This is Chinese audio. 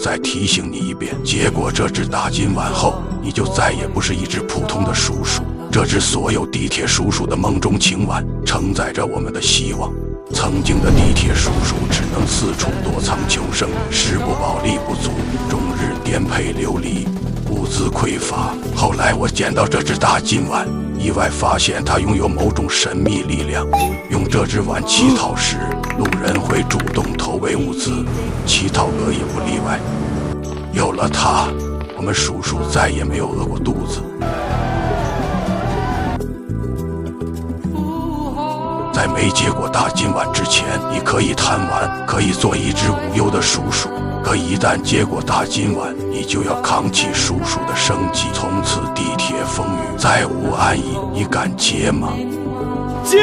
再提醒你一遍，接过这只大金碗后，你就再也不是一只普通的叔叔。这只所有地铁叔叔的梦中情碗，承载着我们的希望。曾经的地铁叔叔只能四处躲藏求生，食不饱力不足，终日颠沛流离，物资匮乏。后来我捡到这只大金碗，意外发现它拥有某种神秘力量。用这只碗乞讨时，路人会主动投喂物资，乞讨哥也不例外。有了它，我们叔叔再也没有饿过肚子。在没接过大金碗之前，你可以贪玩，可以做一只无忧的叔叔。可一旦接过大金碗，你就要扛起叔叔的生计。从此地铁风雨再无安逸，你敢接吗？接！